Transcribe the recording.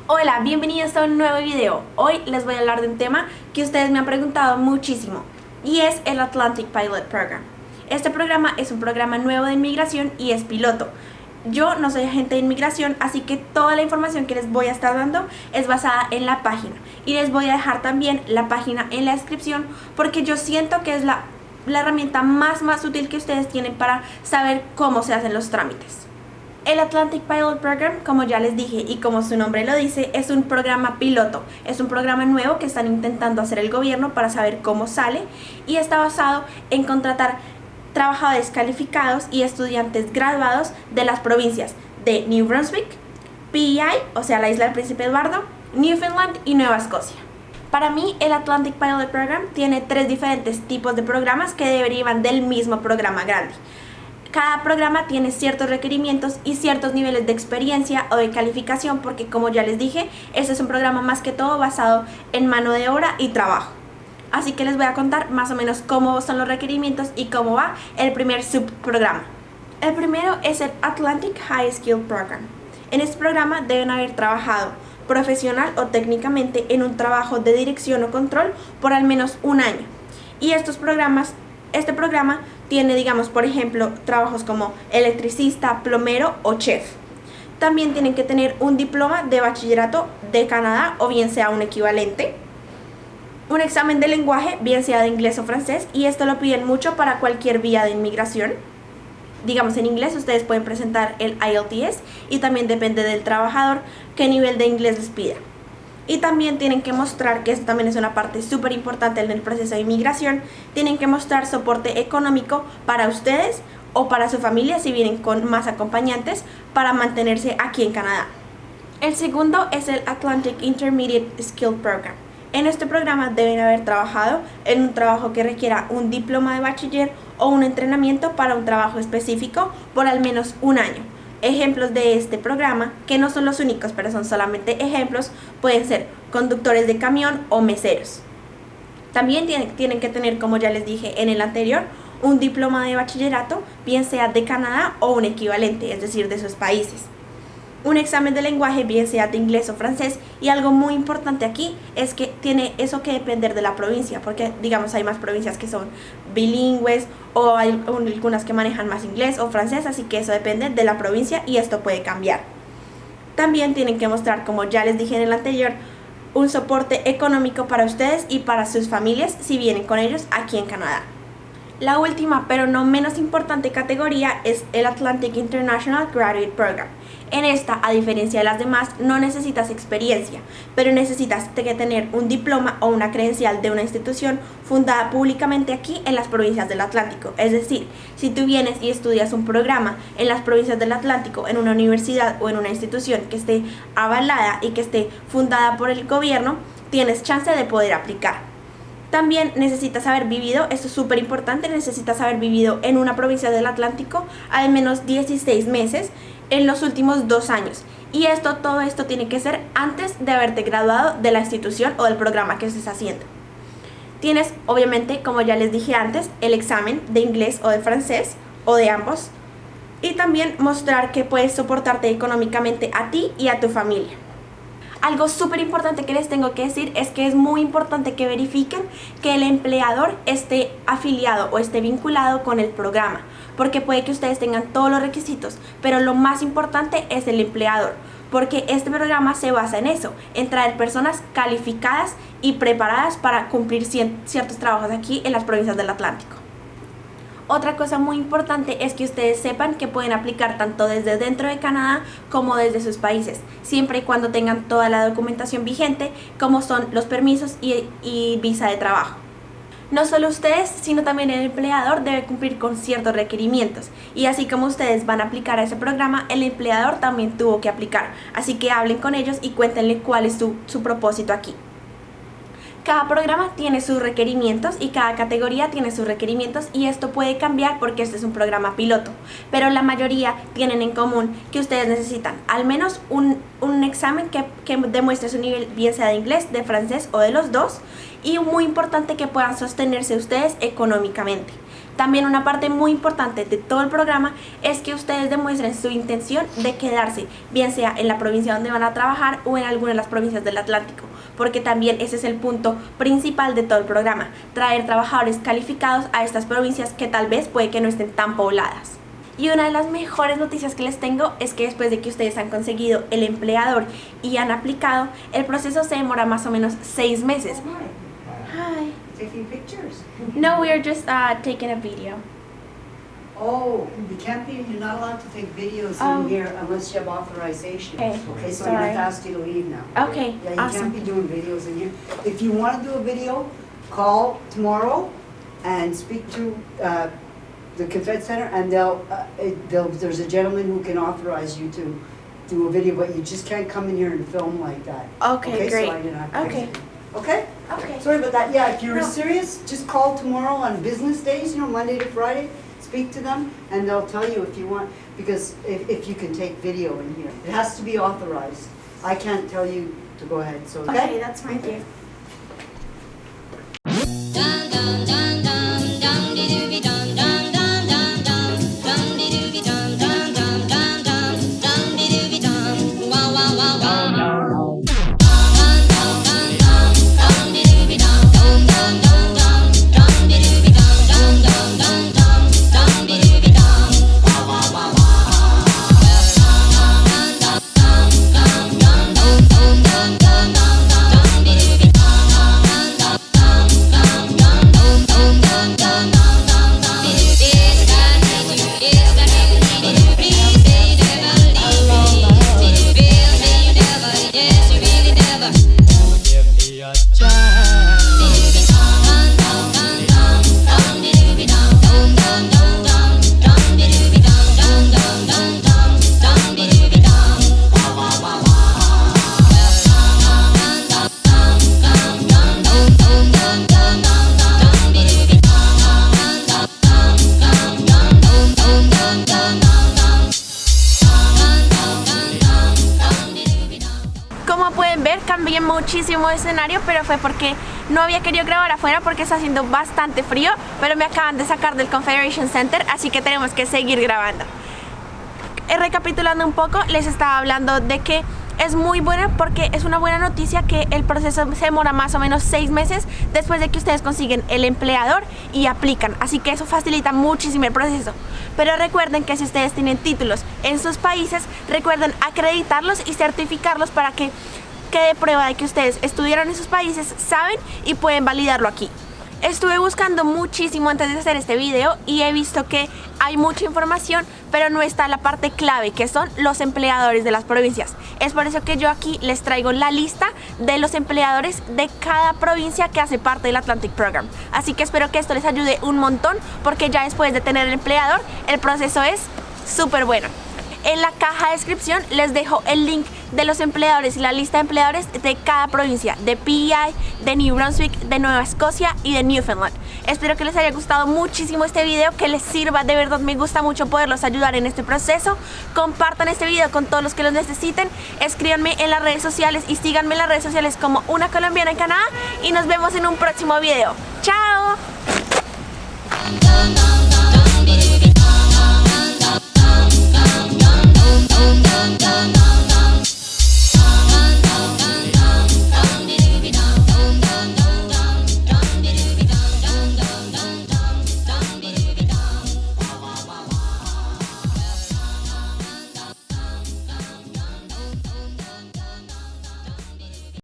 Hola, bienvenidos a un nuevo video. Hoy les voy a hablar de un tema que ustedes me han preguntado muchísimo y es el Atlantic Pilot Program. Este programa es un programa nuevo de inmigración y es piloto. Yo no soy agente de inmigración, así que toda la información que les voy a estar dando es basada en la página y les voy a dejar también la página en la descripción porque yo siento que es la herramienta más útil que ustedes tienen para saber cómo se hacen los trámites. El Atlantic Pilot Program, como ya les dije y como su nombre lo dice, es un programa piloto. Es un programa nuevo que están intentando hacer el gobierno para saber cómo sale y está basado en contratar trabajadores calificados y estudiantes graduados de las provincias de New Brunswick, PEI, o sea la isla del Príncipe Eduardo, Newfoundland y Nueva Escocia. Para mí, el Atlantic Pilot Program tiene 3 diferentes tipos de programas que derivan del mismo programa grande. Cada programa tiene ciertos requerimientos y ciertos niveles de experiencia o de calificación porque, como ya les dije, este es un programa más que todo basado en mano de obra y trabajo. Así que les voy a contar más o menos cómo son los requerimientos y cómo va el primer subprograma. El primero es el Atlantic High Skill Program. En este programa deben haber trabajado profesional o técnicamente en un trabajo de dirección o control por al menos un año. Y este programa tiene, digamos, por ejemplo, trabajos como electricista, plomero o chef. También tienen que tener un diploma de bachillerato de Canadá o bien sea un equivalente. Un examen de lenguaje, bien sea de inglés o francés, y esto lo piden mucho para cualquier vía de inmigración. Digamos, en inglés ustedes pueden presentar el IELTS y también depende del trabajador qué nivel de inglés les pida. Y también tienen que mostrar, que esto también es una parte súper importante en el proceso de inmigración, tienen que mostrar soporte económico para ustedes o para su familia si vienen con más acompañantes para mantenerse aquí en Canadá. El segundo es el Atlantic Intermediate Skill Program. En este programa deben haber trabajado en un trabajo que requiera un diploma de bachiller o un entrenamiento para un trabajo específico por al menos un año. Ejemplos de este programa, que no son los únicos, pero son solamente ejemplos, pueden ser conductores de camión o meseros. También tienen que tener, como ya les dije en el anterior, un diploma de bachillerato, bien sea de Canadá o un equivalente, es decir, de sus países. Un examen de lenguaje, bien sea de inglés o francés, y algo muy importante aquí es que tiene eso que depender de la provincia, porque digamos hay más provincias que son bilingües o hay algunas que manejan más inglés o francés, así que eso depende de la provincia y esto puede cambiar. También tienen que mostrar, como ya les dije en el anterior, un soporte económico para ustedes y para sus familias si vienen con ellos aquí en Canadá. La última, pero no menos importante categoría es el Atlantic International Graduate Program. En esta, a diferencia de las demás, no necesitas experiencia, pero necesitas tener un diploma o una credencial de una institución fundada públicamente aquí en las provincias del Atlántico. Es decir, si tú vienes y estudias un programa en las provincias del Atlántico, en una universidad o en una institución que esté avalada y que esté fundada por el gobierno, tienes chance de poder aplicar. También necesitas haber vivido, esto es súper importante, necesitas haber vivido en una provincia del Atlántico al menos 16 meses en los últimos 2 años. Y todo esto tiene que ser antes de haberte graduado de la institución o del programa que estés haciendo. Tienes, obviamente, como ya les dije antes, el examen de inglés o de francés o de ambos. Y también mostrar que puedes soportarte económicamente a ti y a tu familia. Algo súper importante que les tengo que decir es que es muy importante que verifiquen que el empleador esté afiliado o esté vinculado con el programa, porque puede que ustedes tengan todos los requisitos, pero lo más importante es el empleador, porque este programa se basa en eso, en traer personas calificadas y preparadas para cumplir ciertos trabajos aquí en las provincias del Atlántico. Otra cosa muy importante es que ustedes sepan que pueden aplicar tanto desde dentro de Canadá como desde sus países, siempre y cuando tengan toda la documentación vigente, como son los permisos y visa de trabajo. No solo ustedes, sino también el empleador debe cumplir con ciertos requerimientos, y así como ustedes van a aplicar a ese programa, el empleador también tuvo que aplicar, así que hablen con ellos y cuéntenle cuál es su propósito aquí. Cada programa tiene sus requerimientos y cada categoría tiene sus requerimientos y esto puede cambiar porque este es un programa piloto, pero la mayoría tienen en común que ustedes necesitan al menos un examen que demuestre su nivel, bien sea de inglés, de francés o de los dos, y muy importante que puedan sostenerse ustedes económicamente. También una parte muy importante de todo el programa es que ustedes demuestren su intención de quedarse, bien sea en la provincia donde van a trabajar o en alguna de las provincias del Atlántico, porque también ese es el punto principal de todo el programa, traer trabajadores calificados a estas provincias que tal vez puede que no estén tan pobladas. Y una de las mejores noticias que les tengo es que después de que ustedes han conseguido el empleador y han aplicado, el proceso se demora más o menos 6 meses. Hi. Taking pictures. No, we are just taking a video. Oh, the camping, you're not allowed to take videos Oh. in here unless you have authorization. Okay, Okay, so I'm gonna sorry. ask you to leave now. Okay, Yeah, you awesome. can't be doing videos in here. If you wanna do a video, call tomorrow and speak to, the Confed Center and there's a gentleman who can authorize you to do a video, but you just can't come in here and film like that. Okay, great. So I'm gonna have to. Okay. Okay? Okay. Sorry about that. Yeah, if you're No. serious, just call tomorrow on business days, Monday to Friday. Speak to them and they'll tell you if you want, because if you can take video in here. It has to be authorized. I can't tell you to go ahead, so, Okay, okay? that's fine. Thank you. Dun dun dun dun dun dee doo be dun dun dun dun dun dun dee doo be dun dun dun dun dun dun dee doo be dun wow wow wow wow dun dun dun dun dun dee doo be dun dun dun dun dun dun dee doo be dun dun dun dun dun dun dee doo be dun wow wow wow wow dun dun dun dun dun dun dun dun dun dun dee doo be dun dun dun Como pueden ver, cambié muchísimo de escenario, pero fue porque no había querido grabar afuera porque está haciendo bastante frío, pero me acaban de sacar del Confederation Center, así que tenemos que seguir grabando. Recapitulando un poco, les estaba hablando de que es muy buena porque es una buena noticia que el proceso se demora más o menos 6 meses después de que ustedes consiguen el empleador y aplican, así que eso facilita muchísimo el proceso. Pero recuerden que si ustedes tienen títulos en sus países, recuerden acreditarlos y certificarlos para que quede prueba de que ustedes estudiaron en sus países, saben y pueden validarlo aquí. Estuve buscando muchísimo antes de hacer este video y he visto que hay mucha información, pero no está la parte clave, que son los empleadores de las provincias. Es por eso que yo aquí les traigo la lista de los empleadores de cada provincia que hace parte del Atlantic Program. Así que espero que esto les ayude un montón, porque ya después de tener el empleador, el proceso es súper bueno. En la caja de descripción les dejo el link de los empleadores y la lista de empleadores de cada provincia, de PEI, de New Brunswick, de Nueva Escocia y de Newfoundland. Espero que les haya gustado muchísimo este video, que les sirva, de verdad me gusta mucho poderlos ayudar en este proceso. Compartan este video con todos los que los necesiten, escríbanme en las redes sociales y síganme en las redes sociales como Una Colombiana en Canadá y nos vemos en un próximo video. ¡Chao! dun dun dun